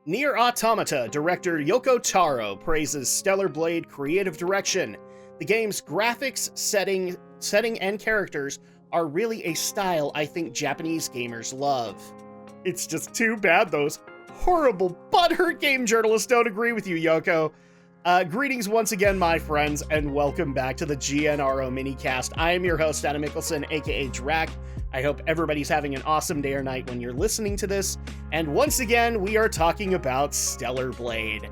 NIER Automata director Yoko Taro praises Stellar Blade creative direction. The game's graphics, setting, and characters are really a style I think Japanese gamers love. It's just too bad those horrible, butthurt game journalists don't agree with you, Yoko. Greetings once again, my friends, and welcome back to the GNRO Minicast. I am your host, Adam Mickelson, aka Drak. I hope everybody's having an awesome day or night when you're listening to this. And once again, we are talking about Stellar Blade.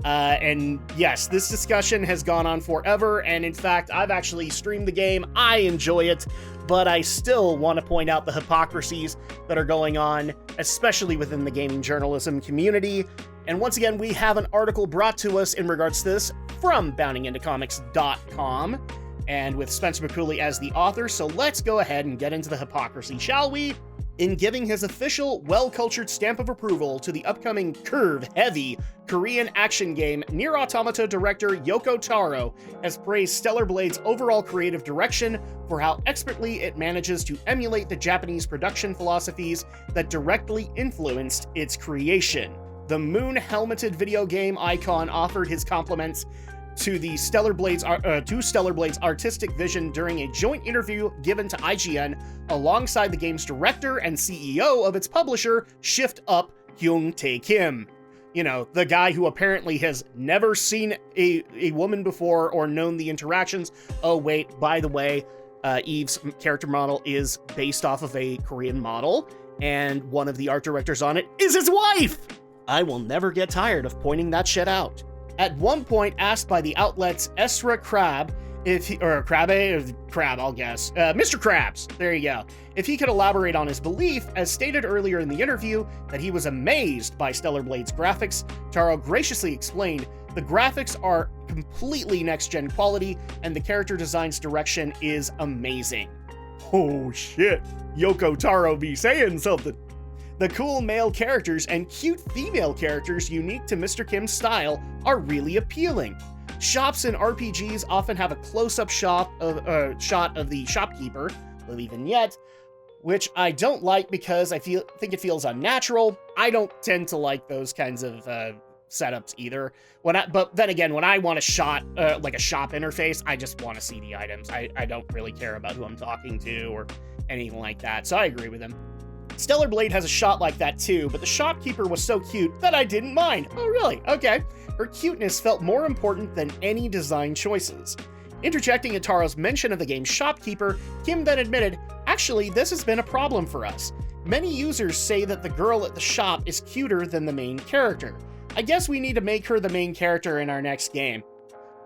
And yes, this discussion has gone on forever, and in fact, I've actually streamed the game. I enjoy it, but I still want to point out the hypocrisies that are going on, especially within the gaming journalism community. And once again, we have an article brought to us in regards to this from boundingintocomics.com, and with Spencer McCooley as the author, so let's go ahead and get into the hypocrisy, shall we? In giving his official, well-cultured stamp of approval to the upcoming curve-heavy Korean action game, NIER Automata director Yoko Taro has praised Stellar Blade's overall creative direction for how expertly it manages to emulate the Japanese production philosophies that directly influenced its creation. The moon-helmeted video game icon offered his compliments to Stellar Blade's artistic vision during a joint interview given to IGN alongside the game's director and CEO of its publisher, Shift Up Hyung-Tae Kim. You know, the guy who apparently has never seen a woman before or known the interactions. Oh wait, by the way, Eve's character model is based off of a Korean model, and one of the art directors on it is his wife! I will never get tired of pointing that shit out. At one point, asked by the outlet's Mr. Krabs, there you go, if he could elaborate on his belief, as stated earlier in the interview, that he was amazed by Stellar Blade's graphics, Taro graciously explained, the graphics are completely next-gen quality, and the character design's direction is amazing. Oh shit, Yoko Taro be saying something. The cool male characters and cute female characters unique to Mr. Kim's style are really appealing. Shops in RPGs often have a close-up shot of the shopkeeper, Lily Vignette, which I don't like because I think it feels unnatural. I don't tend to like those kinds of setups either. But then again, when I want a shot, like a shop interface, I just want to see the items. I don't really care about who I'm talking to or anything like that, so I agree with him. Stellar Blade has a shot like that too, but the shopkeeper was so cute that I didn't mind. Oh really? Okay. Her cuteness felt more important than any design choices. Interjecting at Taro's mention of the game's shopkeeper, Kim then admitted, actually, this has been a problem for us. Many users say that the girl at the shop is cuter than the main character. I guess we need to make her the main character in our next game.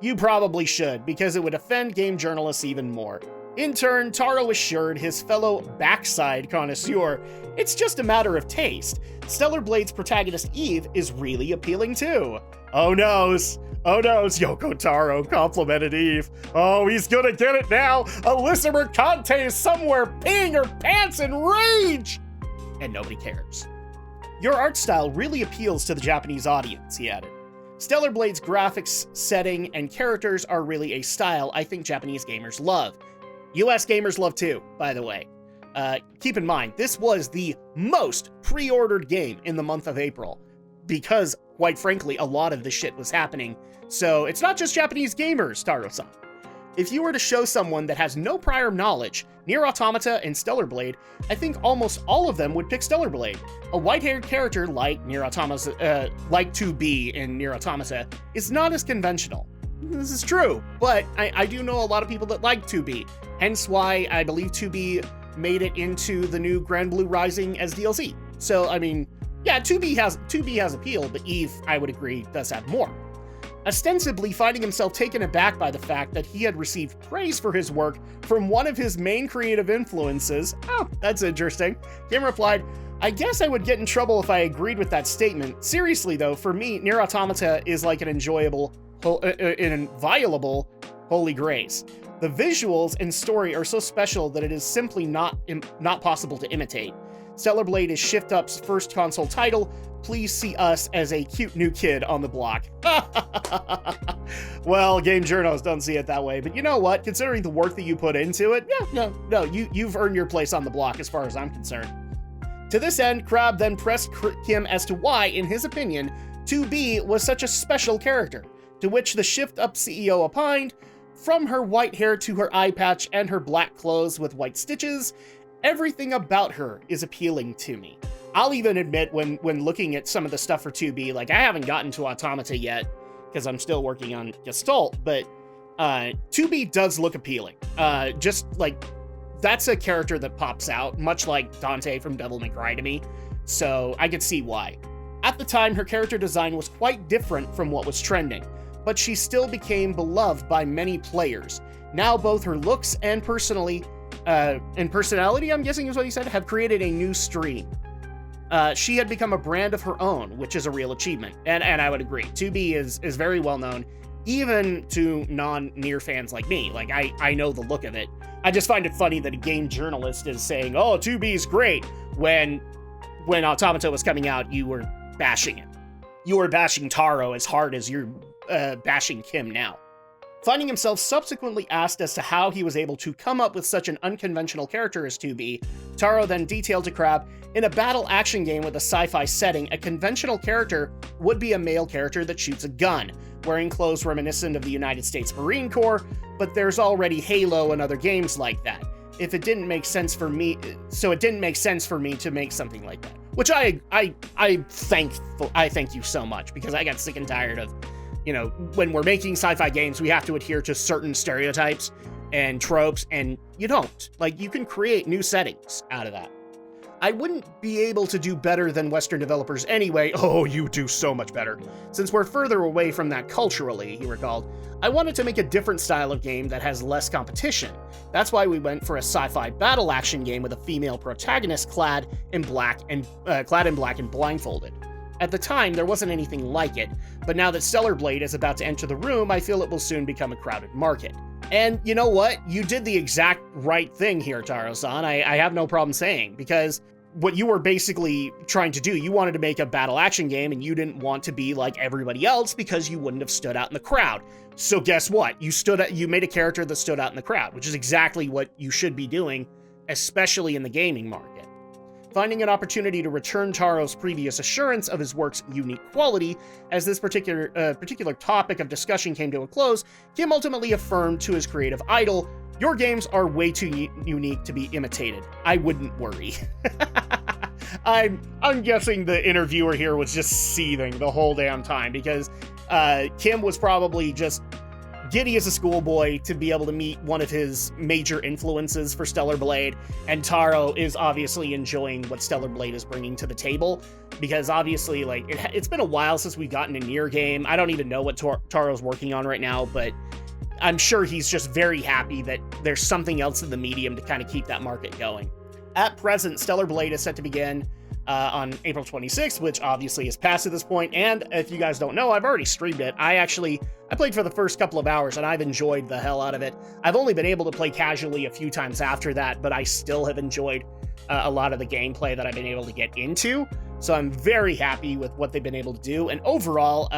You probably should, because it would offend game journalists even more. In turn, Taro assured his fellow backside connoisseur, it's just a matter of taste. Stellar Blade's protagonist Eve is really appealing too. Oh noes, Yoko Taro complimented Eve. Oh, he's gonna get it now. Alyssa Mercante is somewhere peeing her pants in rage! And nobody cares. Your art style really appeals to the Japanese audience, he added. Stellar Blade's graphics, setting, and characters are really a style I think Japanese gamers love. US gamers love too, by the way. Keep in mind, this was the most pre-ordered game in the month of April, because, quite frankly, a lot of the shit was happening. So it's not just Japanese gamers, Taro-san. If you were to show someone that has no prior knowledge, NIER Automata and Stellar Blade, I think almost all of them would pick Stellar Blade. A white-haired character like NIER Automata, like 2B in NIER Automata, is not as conventional. This is true, but I do know a lot of people that like 2B, hence why I believe 2B made it into the new Grand Blue Rising as DLC. So, I mean, yeah, 2B has appeal, but Eve, I would agree, does have more. Ostensibly finding himself taken aback by the fact that he had received praise for his work from one of his main creative influences. Oh, that's interesting. Kim replied, I guess I would get in trouble if I agreed with that statement. Seriously though, for me, NIER Automata is like an inviolable holy grace. The visuals and story are so special that it is simply not possible to imitate. Stellar Blade is Shift Up's first console title. Please see us as a cute new kid on the block. Well, game journals don't see it that way, but you know what? Considering the work that you put into it, yeah, no, you've earned your place on the block as far as I'm concerned. To this end, Crab then pressed Kim as to why, in his opinion, 2B was such a special character, to which the Shift-Up CEO opined, "From her white hair to her eye patch and her black clothes with white stitches, everything about her is appealing to me." I'll even admit, when looking at some of the stuff for 2B, like, I haven't gotten to Automata yet, because I'm still working on Gestalt, but 2B does look appealing. Just, like, that's a character that pops out, much like Dante from Devil May Cry to me, so I could see why. At the time, her character design was quite different from what was trending, but she still became beloved by many players. Now both her looks and personality, I'm guessing is what he said, have created a new stream. She had become a brand of her own, which is a real achievement, and I would agree. 2B is very well known, even to non-NIER fans like me. Like, I know the look of it. I just find it funny that a game journalist is saying, "Oh, 2B is great," when Automata was coming out, you were bashing it. You were bashing Taro as hard as you're bashing Kim now. Finding himself subsequently asked as to how he was able to come up with such an unconventional character as 2B, Taro then detailed to Crab, "In a battle action game with a sci-fi setting, a conventional character would be a male character that shoots a gun, wearing clothes reminiscent of the United States Marine Corps, but there's already Halo and other games like that. It didn't make sense for me to make something like that." Which I thank you so much, because I got sick and tired of, when we're making sci-fi games, we have to adhere to certain stereotypes and tropes, and you don't. Like, you can create new settings out of that. "I wouldn't be able to do better than Western developers anyway." Oh, you do so much better. "Since we're further away from that culturally," he recalled. "I wanted to make a different style of game that has less competition. That's why we went for a sci-fi battle action game with a female protagonist clad in black and blindfolded. At the time, there wasn't anything like it, but now that Stellar Blade is about to enter the room, I feel it will soon become a crowded market." And you know what? You did the exact right thing here, Taro-san. I have no problem saying, because what you were basically trying to do, you wanted to make a battle action game, and you didn't want to be like everybody else because you wouldn't have stood out in the crowd. So guess what? You made a character that stood out in the crowd, which is exactly what you should be doing, especially in the gaming market. Finding an opportunity to return Taro's previous assurance of his work's unique quality, as this particular topic of discussion came to a close, Kim ultimately affirmed to his creative idol, "Your games are way too unique to be imitated. I wouldn't worry." I'm guessing the interviewer here was just seething the whole damn time, because Kim was probably just giddy as a schoolboy to be able to meet one of his major influences for Stellar Blade, and Taro is obviously enjoying what Stellar Blade is bringing to the table, because obviously, like, it's been a while since we've gotten a NIER game. I don't even know what Taro's working on right now, but I'm sure he's just very happy that there's something else in the medium to kind of keep that market going. At present, Stellar Blade is set to begin on April 26th, which obviously is past at this point, and if you guys don't know, I've already streamed it. I played for the first couple of hours, and I've enjoyed the hell out of it. I've only been able to play casually a few times after that, but I still have enjoyed a lot of the gameplay that I've been able to get into, so I'm very happy with what they've been able to do, and overall,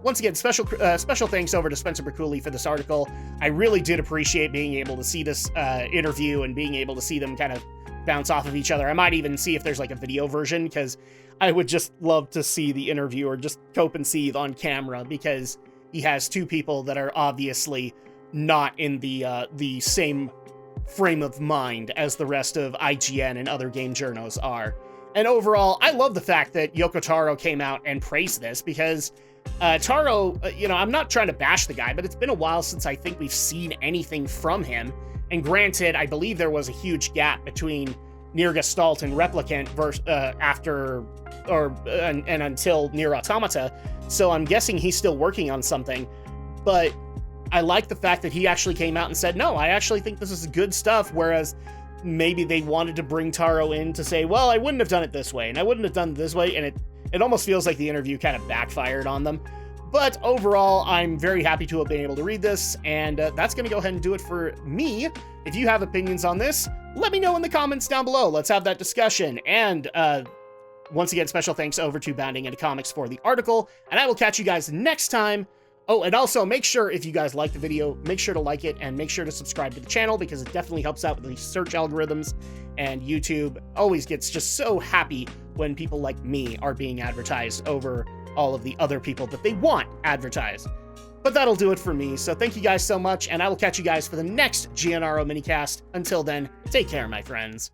once again, special thanks over to Spencer Bercouli for this article. I really did appreciate being able to see this interview and being able to see them kind of bounce off of each other. I might even see if there's like a video version, because I would just love to see the interviewer just cope and seethe on camera, because he has two people that are obviously not in the same frame of mind as the rest of IGN and other game journos are. And overall, I love the fact that Yoko Taro came out and praised this, because Taro, I'm not trying to bash the guy, but it's been a while since I think we've seen anything from him. And granted, I believe there was a huge gap between NIER Gestalt and Replicant until NIER Automata, so I'm guessing he's still working on something. But I like the fact that he actually came out and said, "No, I actually think this is good stuff," whereas maybe they wanted to bring Taro in to say, "Well, I wouldn't have done it this way, and I wouldn't have done it this way," and it almost feels like the interview kind of backfired on them. But overall, I'm very happy to have been able to read this, and that's going to go ahead and do it for me. If you have opinions on this, let me know in the comments down below. Let's have that discussion. And once again, special thanks over to Bounding Into Comics for the article, and I will catch you guys next time Oh, and also make sure, if you guys like the video, make sure to like it and make sure to subscribe to the channel, because it definitely helps out with the search algorithms, and YouTube always gets just so happy when people like me are being advertised over all of the other people that they want advertised. But that'll do it for me, so thank you guys so much, and I will catch you guys for the next GNRO Minicast. Until then, take care, my friends.